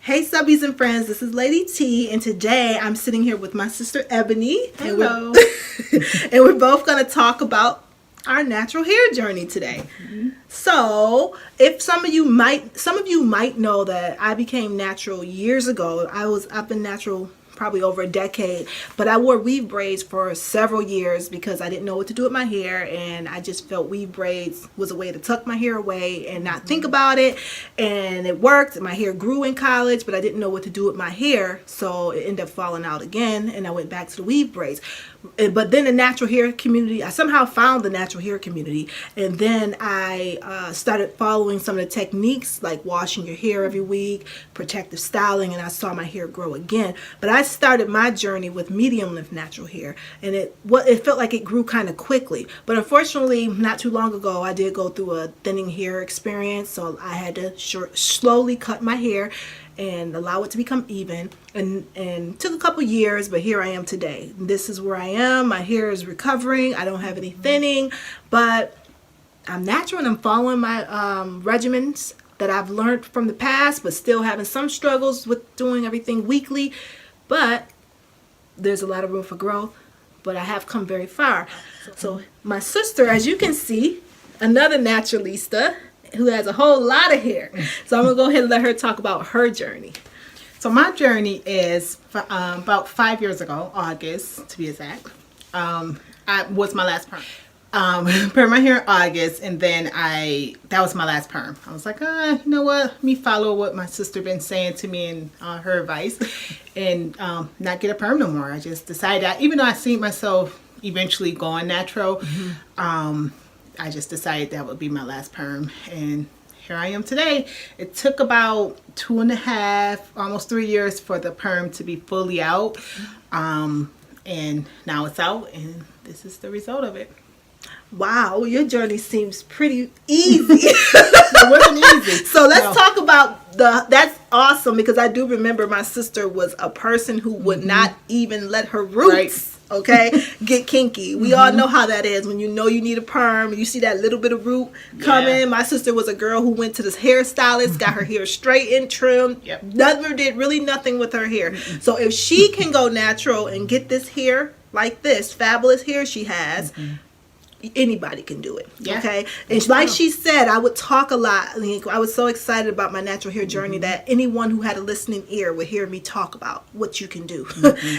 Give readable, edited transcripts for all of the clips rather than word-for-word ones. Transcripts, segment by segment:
Hey Subbies and Friends, this is Lady T, and today I'm sitting here with my sister Ebony. Hello. And we're both going to talk about our natural hair journey today. So, if some of you might know that I became natural years ago. I've been natural probably over a decade, but I wore weave braids for several years because I didn't know what to do with my hair, and I just felt weave braids was a way to tuck my hair away and not think about it, and it worked. My hair grew in college, but I didn't know what to do with my hair, so it ended up falling out again, and I went back to the weave braids. But then the natural hair community, I somehow found the natural hair community, and then I started following some of the techniques like washing your hair every week, protective styling, and I saw my hair grow again. But I started my journey with medium length natural hair, and it felt like it grew kind of quickly. But unfortunately, not too long ago, I did go through a thinning hair experience, so I had to slowly cut my hair and allow it to become even, and took a couple years, but here I am today. This is where I am. My hair is recovering. I don't have any thinning, but I'm natural and I'm following my regimens that I've learned from the past, but still having some struggles with doing everything weekly. But there's a lot of room for growth, but I have come very far. So my sister, as you can see, another naturalista who has a whole lot of hair. So I'm going to go ahead and let her talk about her journey. So my journey is about 5 years ago, August to be exact. I was my last perm. Perm my hair in August, and then that was my last perm. I was like, you know what? Let me follow what my sister been saying to me and her advice, and not get a perm no more. I just decided that, even though I see myself eventually going natural, I just decided that would be my last perm, and here I am today. It took about 2.5, almost 3 years for the perm to be fully out, and now it's out, and this is the result of it. Wow, your journey seems pretty easy. It wasn't easy. So let's talk about that's awesome, because I do remember my sister was a person who would not even let her roots, get kinky. We all know how that is when you know you need a perm, you see that little bit of root coming. My sister was a girl who went to this hairstylist, got her hair straightened, trimmed, never did really nothing with her hair. So if she can go natural and get this hair like this fabulous hair she has, anybody can do it. And like she said, I would talk a lot. I was so excited about my natural hair journey that anyone who had a listening ear would hear me talk about what you can do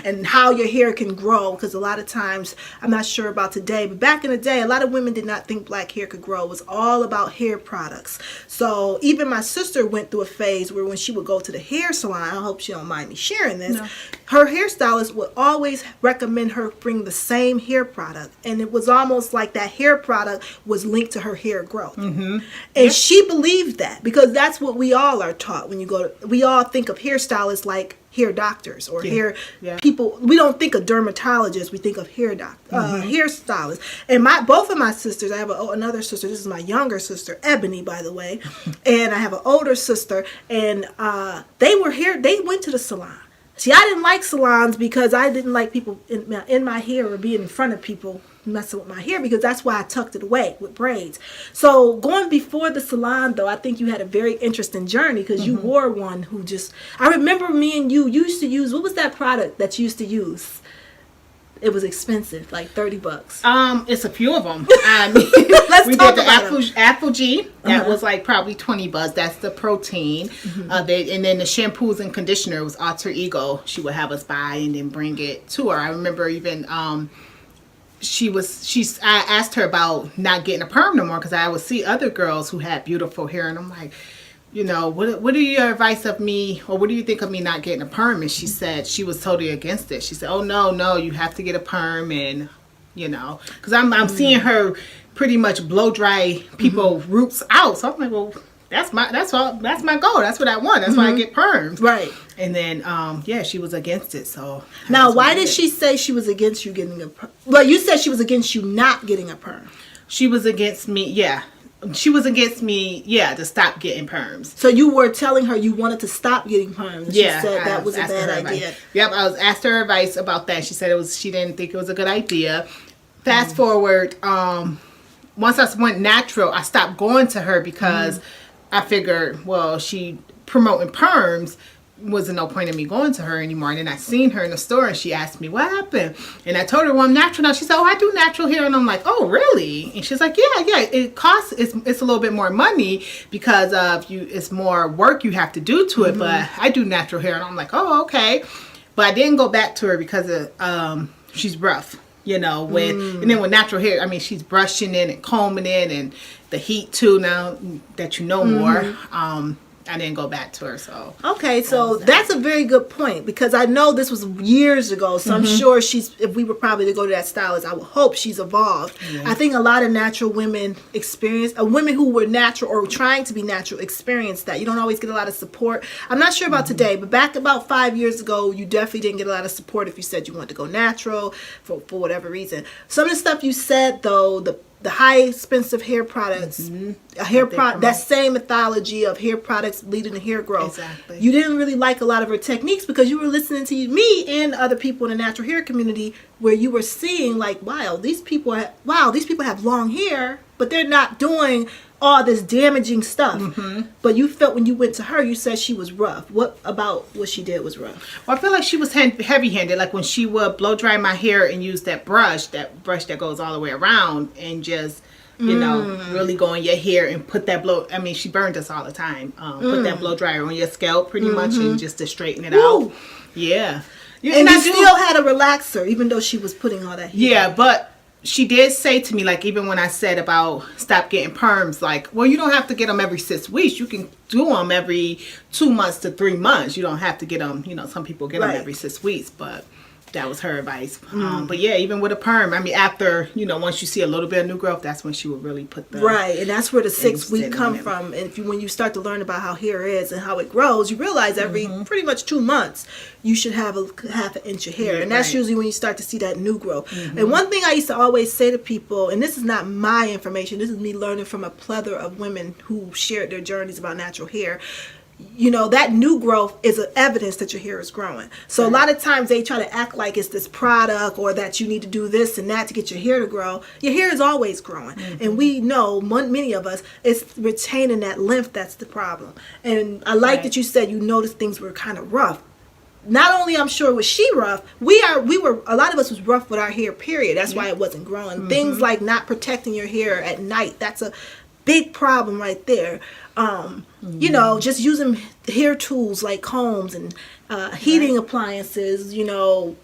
and how your hair can grow, because a lot of times, I'm not sure about today, but back in the day, a lot of women did not think black hair could grow. It was all about hair products. So even my sister went through a phase where when she would go to the hair salon, I hope she don't mind me sharing this, her hairstylist would always recommend her bring the same hair product, and it was almost like that hair product was linked to her hair growth. And she believed that, because that's what we all are taught when you go to, we all think of hairstylists like hair doctors or hair people. We don't think of dermatologists, we think of hairstylists. And both of my sisters, I have another sister, this is my younger sister, Ebony, by the way, and I have an older sister, and they went to the salon. See, I didn't like salons because I didn't like people in my hair or being in front of people messing with my hair, because that's why I tucked it away with braids. So going before the salon, though, I think you had a very interesting journey, because you wore one who just, I remember me and you used to use, what was that product that you used to use? It was expensive, like $30. It's a few of them. We did the Apple G. That was like probably $20. That's the protein. And then the shampoos and conditioner was Alter Ego. She would have us buy and then bring it to her. I remember even I asked her about not getting a perm no more, because I would see other girls who had beautiful hair, and I'm like, you know, what are your advice of me, or what do you think of me not getting a perm? And she said she was totally against it. She said, oh no, you have to get a perm, and you know, because I'm seeing her pretty much blow dry people roots out. So I'm like, well, that's my goal. That's what I want. That's why I get perms. Right. And then she was against it. So now, why did she say she was against you getting a perm? Well, you said she was against you not getting a perm. She was against me. Yeah. She was against me, to stop getting perms. So you were telling her you wanted to stop getting perms. And she said that was a bad idea. Yep, I was asked her advice about that. She said she didn't think it was a good idea. Fast forward, once I went natural, I stopped going to her because I figured, well, she promoting perms. wasn't no point in me going to her anymore. And then I seen her in the store and she asked me, what happened? And I told her, well, I'm natural now. She said, oh, I do natural hair. And I'm like, oh, really? And she's like, yeah, it costs, it's a little bit more money because of it's more work you have to do to it. But I do natural hair. And I'm like, oh, okay. But I didn't go back to her because of, she's rough, you know, and then with natural hair, I mean, she's brushing it and combing it and the heat too, now that you know more. I didn't go back to her, so. Okay, so that's a very good point, because I know this was years ago, so I'm sure if we were probably to go to that stylist, I would hope she's evolved. Yeah. I think a lot of natural women women who were natural or trying to be natural experience that. You don't always get a lot of support. I'm not sure about today, but back about 5 years ago, you definitely didn't get a lot of support if you said you wanted to go natural for whatever reason. Some of the stuff you said, though, the high expensive hair products, that same mythology of hair products leading to hair growth. Exactly. You didn't really like a lot of her techniques because you were listening to me and other people in the natural hair community where you were seeing like, wow, these people have long hair, but they're not doing all this damaging stuff. But you felt when you went to her, you said she was rough. What about what she did was rough? Well, I feel like she was heavy-handed. Like when she would blow dry my hair and use that brush that goes all the way around and just, you know, really go in your hair and put that she burned us all the time. Put that blow dryer on your scalp pretty much and just to straighten it out. Yeah. And you still had a relaxer even though she was putting all that hair. Yeah, but she did say to me, like, even when I said about stop getting perms, like, well, you don't have to get them every 6 weeks. You can do them every 2 months to 3 months. You don't have to get them, you know, some people get them every 6 weeks, but that was her advice. But yeah, even with a perm, I mean, after, you know, once you see a little bit of new growth, that's when she would really put the... Right, and that's where the 6 week come from. And when you start to learn about how hair is and how it grows, you realize every pretty much 2 months, you should have a half an inch of hair. And that's usually when you start to see that new growth. And one thing I used to always say to people, and this is not my information, this is me learning from a plethora of women who shared their journeys about natural hair. You know, that new growth is an evidence that your hair is growing. So a lot of times they try to act like it's this product or that you need to do this and that to get your hair to grow. Your hair is always growing. And we know, many of us, it's retaining that length that's the problem. And I like that you said you noticed things were kind of rough. Not only I'm sure was she rough, we were a lot of us was rough with our hair, period. That's why it wasn't growing. Things like not protecting your hair at night, that's a big problem right there. You know, just using hair tools like combs and heating appliances, you know,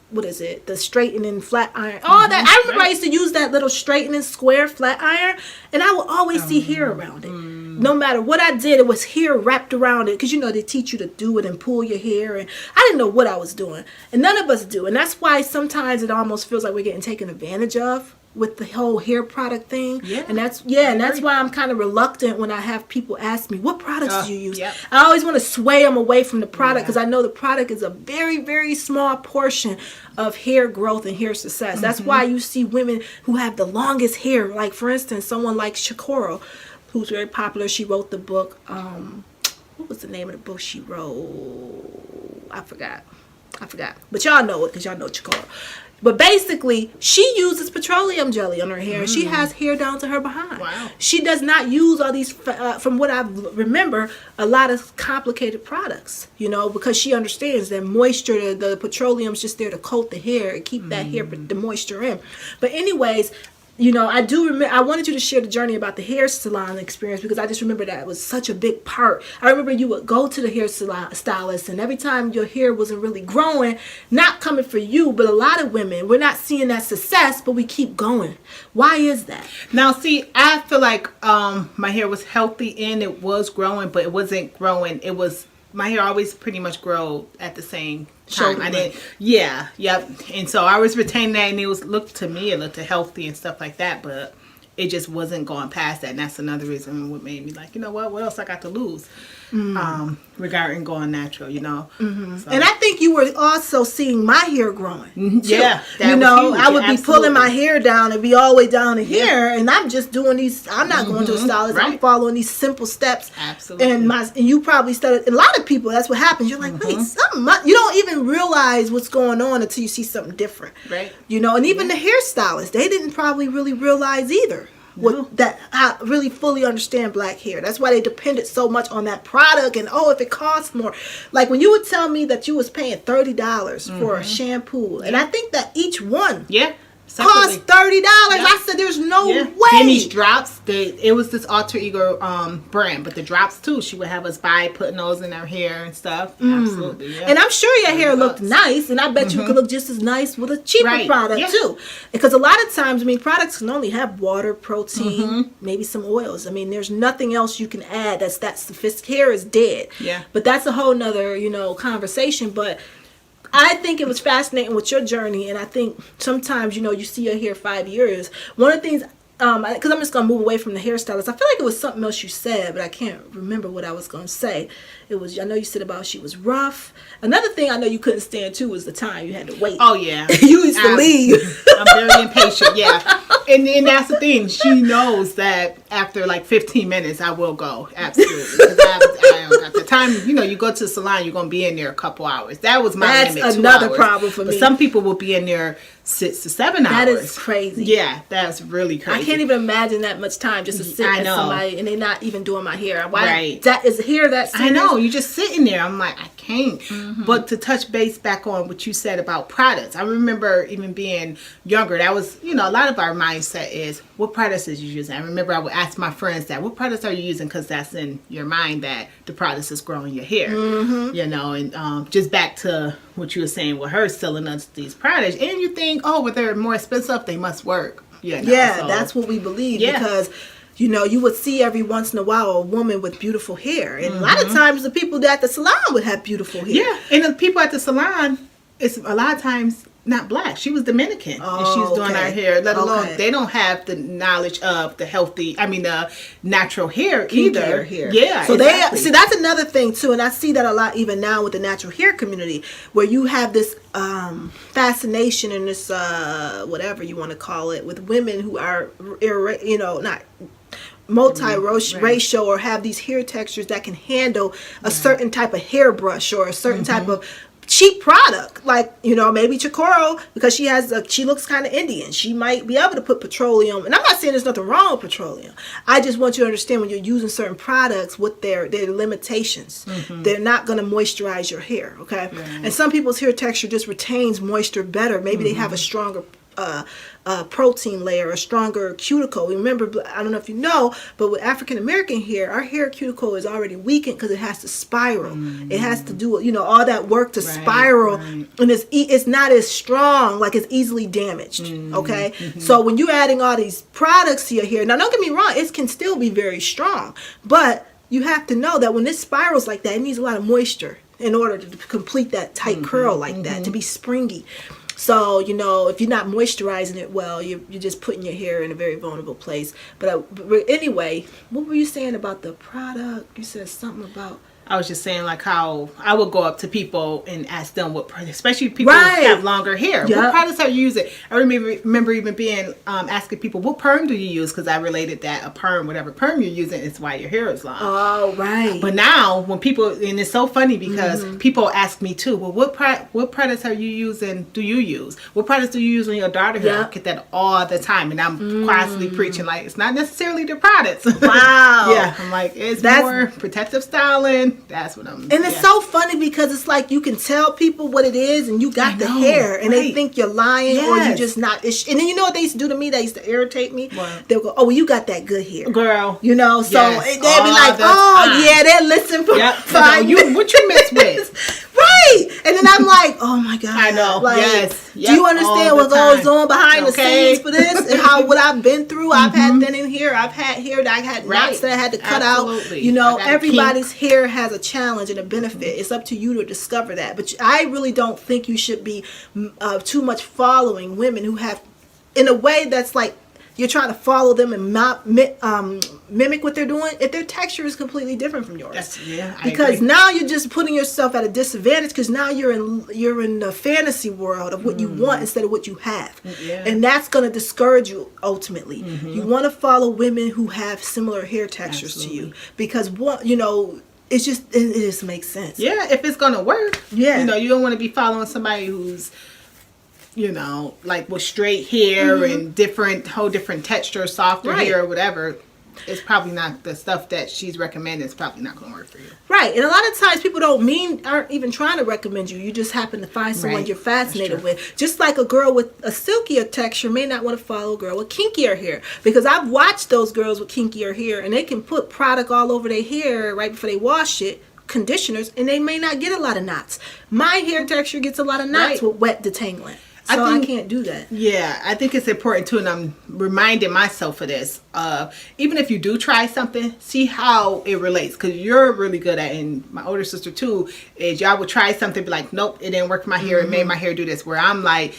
what is it? The straightening flat iron. All that. I remember I used to use that little straightening square flat iron and I would always see hair around it. No matter what I did, it was hair wrapped around it because, you know, they teach you to do it and pull your hair. And I didn't know what I was doing. And none of us do. And that's why sometimes it almost feels like we're getting taken advantage of with the whole hair product thing. And that's why I'm kind of reluctant when I have people ask me, what products do you use? I always want to sway them away from the product because I know the product is a very, very small portion of hair growth and hair success. That's why you see women who have the longest hair, like for instance, someone like Chicoro, who's very popular. She wrote the book, what was the name of the book she wrote? I forgot. But y'all know it because y'all know Chicoro. But basically, she uses petroleum jelly on her hair. And she has hair down to her behind. Wow. She does not use all these, from what I remember, a lot of complicated products, you know, because she understands that moisture, the petroleum's just there to coat the hair and keep that hair, the moisture in. But anyways, you know, I do remember, I wanted you to share the journey about the hair salon experience because I just remember that it was such a big part. I remember you would go to the hair salon stylist and every time your hair wasn't really growing, not coming for you, but a lot of women, we're not seeing that success, but we keep going. Why is that? Now, see, I feel like my hair was healthy and it was growing, but it wasn't growing. My hair always pretty much grow at the same time. I didn't, and so I was retaining that, and it looked healthy and stuff like that, but it just wasn't going past that, and that's another reason what made me like, you know what else I got to lose regarding going natural, you know. So. And I think you were also seeing my hair growing too. Yeah, you know, I would be pulling my hair down and be all the way down to here, and I'm just doing these. I'm not going to a stylist. I'm following these simple steps. Absolutely. And you probably started. A lot of people, that's what happens. You're like, wait, you don't even realize what's going on until you see something different. Right. You know, and even the hairstylist, they didn't probably really realize either really fully understand black hair. That's why they depended so much on that product. And if it costs more, like when you would tell me that you was paying $30 for a shampoo, and I think that each one cost $30. I said, "There's no way." And these drops, it was this alter ego brand, but the drops too. She would have us buy, putting those in our hair and stuff. Absolutely, yeah. And I'm sure your hair looked nice, and I bet you could look just as nice with a cheaper product too. Because a lot of times, products can only have water, protein, maybe some oils. There's nothing else you can add that's that sophisticated. Hair is dead. Yeah. But that's a whole nother conversation. But I think it was fascinating with your journey, and I think sometimes, you see your hair 5 years. One of the things, because I'm just going to move away from the hairstylist, I feel like it was something else you said, but I can't remember what I was going to say. I know you said about she was rough. Another thing I know you couldn't stand too was the time you had to wait. Oh, yeah. You used to leave. I'm very impatient, yeah. And that's the thing. She knows that after like 15 minutes, I will go. Absolutely. Because I don't got the time. You go to the salon, you're going to be in there a couple hours. That was my limit, 2 hours. That's another problem for me. But some people will be in there 6 to 7 hours. That is crazy. Yeah, that's really crazy. I can't even imagine that much time just to sit with somebody and they're not even doing my hair. Why? That is hair that serious? I know. You're just sitting there. I'm like, I can't. But to touch base back on what you said about products, I remember even being younger, that was, a lot of our mindset is, what products is you using? I remember I would ask my friends that, what products are you using? Because that's in your mind that the products is growing your hair. And just back to what you were saying with her selling us these products. And you think, well, they're more expensive, they must work. That's what we believe. Because you would see every once in a while a woman with beautiful hair. And a lot of times the people at the salon would have beautiful hair. Yeah, and the people at the salon, it's a lot of times not black. She was Dominican. And she's doing our hair. Let alone, they don't have the knowledge of the the natural hair either. Hair. Yeah, so exactly. That's another thing too. And I see that a lot even now with the natural hair community, where you have this fascination and this, whatever you want to call it, with women who are, not multi-racial or have these hair textures that can handle a certain type of hairbrush or a certain type of cheap product, like maybe Chicoro, because she looks kind of Indian. She might be able to put petroleum, and I'm not saying there's nothing wrong with petroleum. I just want you to understand when you're using certain products with their limitations. They're not going to moisturize your hair, okay? And some people's hair texture just retains moisture better. Maybe they have a stronger protein layer, a stronger cuticle. Remember, I don't know if you know, but with African American hair, our hair cuticle is already weakened because it has to spiral. It has to do, all that work to spiral, and it's not as strong, like it's easily damaged. Okay, so when you're adding all these products to your hair, now don't get me wrong, it can still be very strong, but you have to know that when it spirals like that, it needs a lot of moisture in order to complete that tight curl like that, to be springy. So, if you're not moisturizing it well, you're just putting your hair in a very vulnerable place. But anyway, what were you saying about the product? You said something about... I was just saying, like, how I would go up to people and ask them what, especially people who have longer hair. Yep. What products are you using? I remember even being asking people, what perm do you use? Because I related that a perm, whatever perm you're using, is why your hair is long. Oh, right. But now, when people, and it's so funny because people ask me too, well, what products are you using? Do you use? What products do you use on your daughter hair? I get that all the time, and I'm constantly preaching like it's not necessarily the products. Wow. Yeah, I'm like it's more protective styling. That's what I'm. And it's so funny because it's like you can tell people what it is, and you got the hair, and they think you're lying or you're just not. And then what they used to do to me? They used to irritate me. What? They'll go, "Oh, well, you got that good hair, girl." So they'd be like, "Oh, yeah, they listen for 5 years. What you mess with?" Right. And then I'm like, oh my God. I know. Like, yes. Do you understand what goes on behind the scenes for this? And what I've been through? I've had thinning hair. I've had hair that I had knots that I had to cut out. Everybody's hair has a challenge and a benefit. It's up to you to discover that. But I really don't think you should be too much following women who have, in a way that's like, you're trying to follow them and mimic what they're doing if their texture is completely different from yours. Because now you're just putting yourself at a disadvantage because now you're in the fantasy world of what you want instead of what you have. And that's going to discourage you ultimately. You want to follow women who have similar hair textures to you because it just makes sense. Yeah, if it's going to work. Yeah. You don't want to be following somebody who's you know, like with straight hair and whole different texture, softer hair or whatever, it's probably not the stuff that she's recommending. It's probably not going to work for you. Right. And a lot of times people aren't even trying to recommend you. You just happen to find someone you're fascinated with. Just like a girl with a silkier texture may not want to follow a girl with kinkier hair. Because I've watched those girls with kinkier hair and they can put product all over their hair right before they wash it, conditioners, and they may not get a lot of knots. My hair texture gets a lot of knots with wet detangling. So I can't do that. Yeah, I think it's important too, and I'm reminding myself of this. Even if you do try something, see how it relates, because you're really good at it, and my older sister too, is y'all would try something, be like, nope, it didn't work for my hair, it made my hair do this, where I'm like,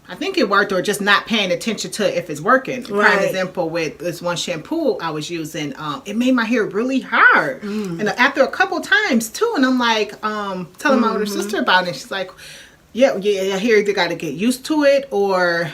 I think it worked, or just not paying attention to if it's working. Prime example with this one shampoo I was using, it made my hair really hard. And after a couple times too, and I'm like, telling my older sister about it, she's like, yeah, your hair either got to get used to it, or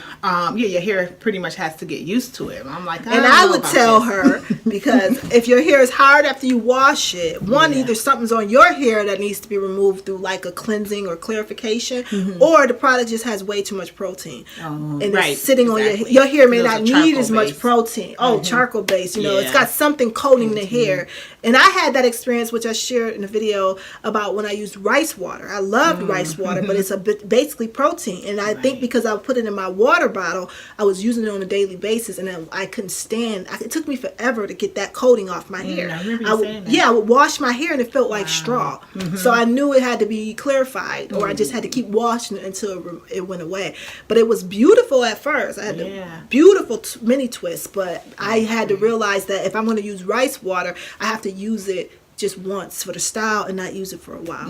your hair pretty much has to get used to it. And I'm like, I would tell her, because if your hair is hard after you wash it, either something's on your hair that needs to be removed through like a cleansing or clarification, or the product just has way too much protein, and it's sitting on your hair may not need as much protein. Charcoal base, it's got something coating the hair. And I had that experience, which I shared in a video about when I used rice water. I loved rice water, but it's basically protein. And I think because I put it in my water bottle, I was using it on a daily basis, and I couldn't stand. It took me forever to get that coating off my hair. I would wash my hair and it felt like straw. So I knew it had to be clarified, or I just had to keep washing it until it went away. But it was beautiful at first. I had the beautiful mini twists, but I had to realize that if I'm going to use rice water, I have to use it just once for the style and not use it for a while.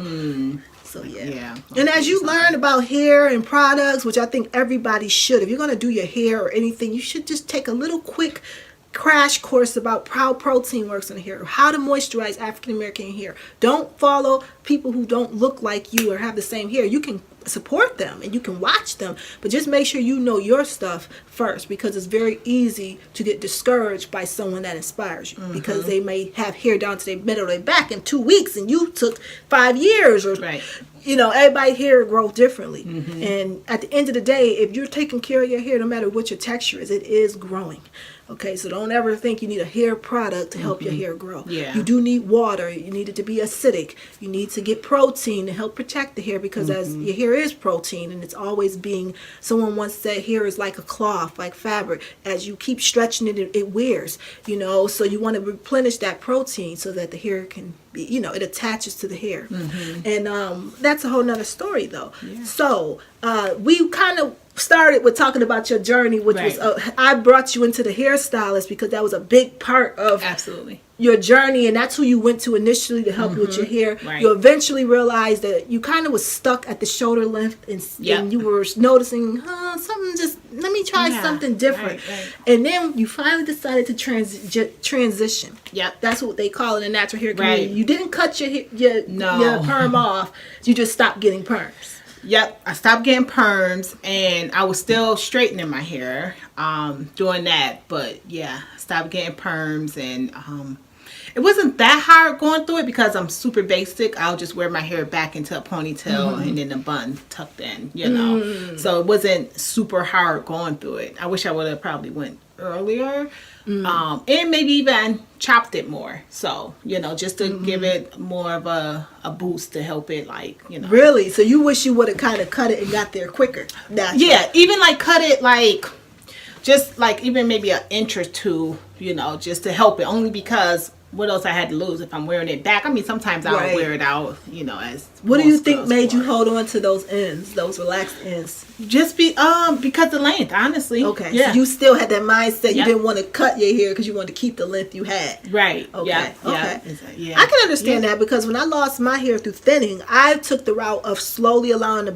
So and as you learn about hair and products, which I think everybody should, if you're going to do your hair or anything, you should just take a little quick crash course about how protein works in the hair, how to moisturize African American hair. Don't follow people who don't look like you or have the same hair. You can support them and you can watch them, but just make sure you know your stuff first, because it's very easy to get discouraged by someone that inspires you, because they may have hair down to their middle of their back in 2 weeks and you took 5 years, or everybody's hair grows differently. And at the end of the day, if you're taking care of your hair, no matter what your texture is, it is growing. Okay, so don't ever think you need a hair product to help your hair grow. You do need water. You need it to be acidic. You need to get protein to help protect the hair, because as your hair is protein, and it's always someone once said hair is like a cloth, like fabric. As you keep stretching it, it wears, so you want to replenish that protein so that the hair can be, it attaches to the hair. And that's a whole nother story though. So we kind of started with talking about your journey, which was I brought you into the hairstylist because that was a big part of your journey, and that's who you went to initially to help you with your hair. You eventually realized that you kind of was stuck at the shoulder length, and you were noticing something, just let me try something different. And then you finally decided to transition. That's what they call it in natural hair community. You didn't cut your perm off, you just stopped getting perms. I stopped getting perms, and I was still straightening my hair doing that, but I stopped getting perms, and it wasn't that hard going through it because I'm super basic. I'll just wear my hair back into a ponytail and then a bun tucked in, so it wasn't super hard going through it. I wish I would have probably went earlier, and maybe even chopped it more, so just to give it more of a boost to help it, really. So you wish you would have kind of cut it and got there quicker. Even cut it just even maybe an inch or two, just to help it, only because what else I had to lose if I'm wearing it back. I mean, sometimes I'll wear it out, as what do you think made you hold on to those ends, those relaxed ends? Just because the length, honestly. So you still had that mindset. You didn't want to cut your hair because you wanted to keep the length you had. I can understand that, because when I lost my hair through thinning, I took the route of slowly allowing the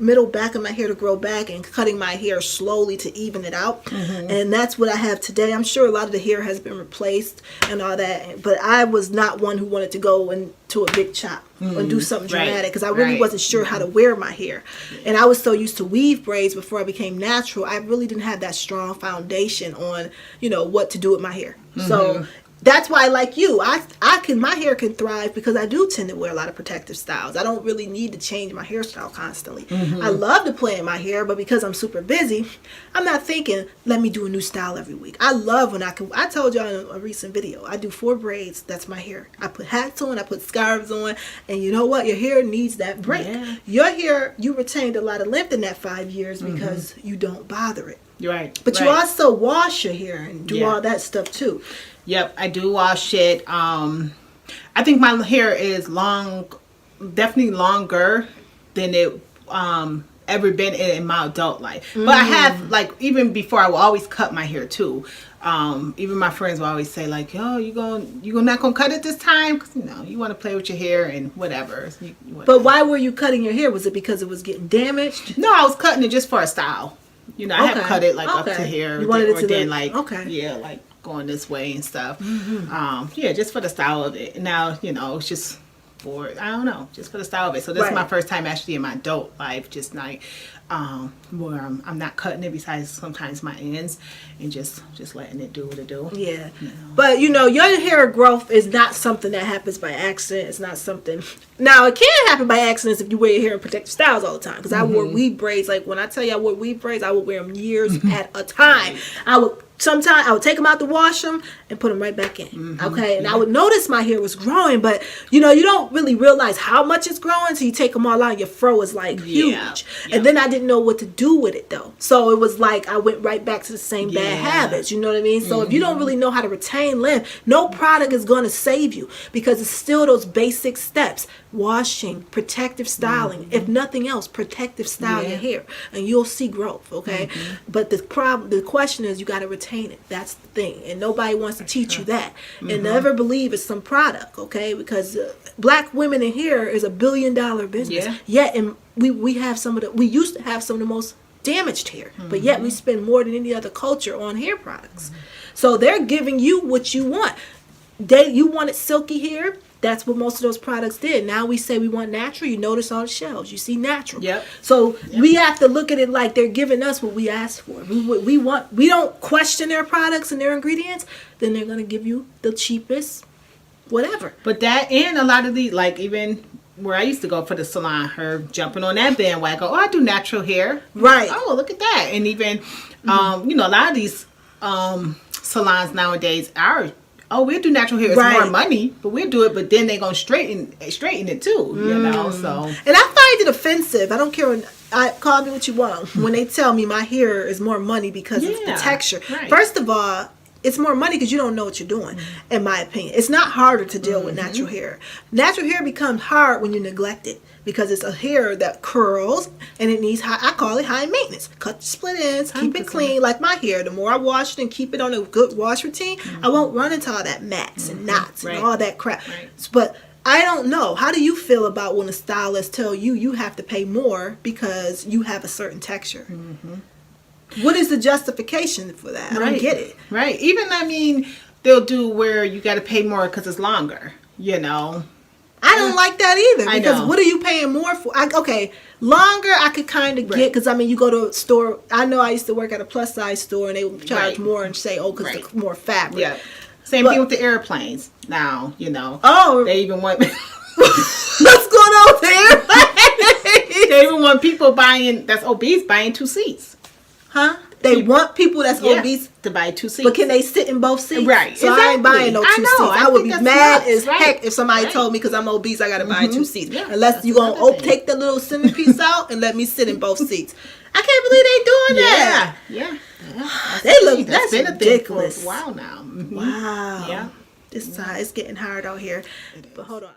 middle back of my hair to grow back and cutting my hair slowly to even it out. And that's what I have today. I'm sure a lot of the hair has been replaced and all that, but I was not one who wanted to go into a big chop and do something dramatic, because I really wasn't sure how to wear my hair. And I was so used to weave braids before I became natural. I really didn't have that strong foundation on what to do with my hair. So that's why, like you, my hair can thrive because I do tend to wear a lot of protective styles. I don't really need to change my hairstyle constantly. I love to play in my hair, but because I'm super busy, I'm not thinking, let me do a new style every week. I love when I told y'all in a recent video, I do 4 braids. That's my hair. I put hats on, I put scarves on, and you know what? Your hair needs that break. Yeah. Your hair, you retained a lot of length in that 5 years because you don't bother it. Right. But you also wash your hair and do all that stuff too. Yep, I do wash it. I think my hair is definitely longer than it ever been in my adult life. But I have, like, even before, I will always cut my hair too. Even my friends will always say, like, "Yo, you not gonna cut it this time? 'Cause, you know, you want to play with your hair and whatever." But why were you cutting your hair? Was it because it was getting damaged? No, I was cutting it just for a style. You know, I have cut it like up to here, you wanted it to then like like going this way and stuff. Yeah, just for the style of it. Now, you know, it's just for, I don't know, just for the style of it. So this is my first time actually in my adult life, just like where I'm not cutting it besides sometimes my ends and just letting it do what it do. Yeah. You know. But you know, your hair growth is not something that happens by accident. It's not something, now it can happen by accidents if you wear your hair in protective styles all the time, because I wore weave braids. Like when I tell you I wore weave braids, I would wear them years at a time. Sometimes I would take them out to wash them and put them right back in. Okay, and I would notice my hair was growing, but you know, you don't really realize how much it's growing until you take them all out and your fro is like huge. And then I didn't know what to do with it though. So it was like I went right back to the same bad habits. You know what I mean? So if you don't really know how to retain length, no product is going to save you, because it's still those basic steps: washing, protective styling. If nothing else, protective style your hair, and you'll see growth. Okay, but the question is, you got to retain it. That's the thing, and nobody wants to teach you that. And never believe it's some product, okay? Because black women in hair is $1 billion business. Yet, and we used to have some of the most damaged hair, but yet we spend more than any other culture on hair products. So they're giving you what you want. You wanted silky hair. That's what most of those products did. Now we say we want natural. You notice on the shelves, you see natural. So we have to look at it like they're giving us what we asked for. We don't question their products and their ingredients. Then they're going to give you the cheapest, whatever. But that, and a lot of the, like, even where I used to go for the salon, her jumping on that bandwagon. Oh, I do natural hair. Right. Oh, look at that. And even, you know, a lot of these salons nowadays are, oh, we'll do natural hair. It's more money, but we'll do it. But then they're going to straighten it too, you know. So, and I find it offensive. I don't care. Call me what you want. When they tell me my hair is more money because of the texture. First of all, it's more money because you don't know what you're doing, in my opinion. It's not harder to deal with natural hair. Natural hair becomes hard when you neglect it, because it's a hair that curls and it needs I call it high maintenance. Cut the split ends, keep it clean. Like my hair, the more I wash it and keep it on a good wash routine, I won't run into all that mats and knots and all that crap. But I don't know. How do you feel about when a stylist tell you have to pay more because you have a certain texture? What is the justification for that? I don't get it. Even, I mean, they'll do where you got to pay more because it's longer, you know. I don't like that either, because what are you paying more for? Longer I could kind of get, because I mean, you go to a store. I know I used to work at a plus size store, and they would charge more and say, oh, because it's more fabric. Same thing with the airplanes now, you know. Oh, they even want what's going on there? They even want people that's obese buying 2 seats. They want people that's obese to buy 2 seats. But can they sit in both seats? So I ain't buying no 2 seats. I would be mad as heck if somebody told me, because I'm obese, I got to buy 2 seats. Unless you going to take the little centerpiece out and let me sit in both seats. I can't believe they doing that. That's been ridiculous. For a while now. Wow. This time it's getting hard out here. But hold on.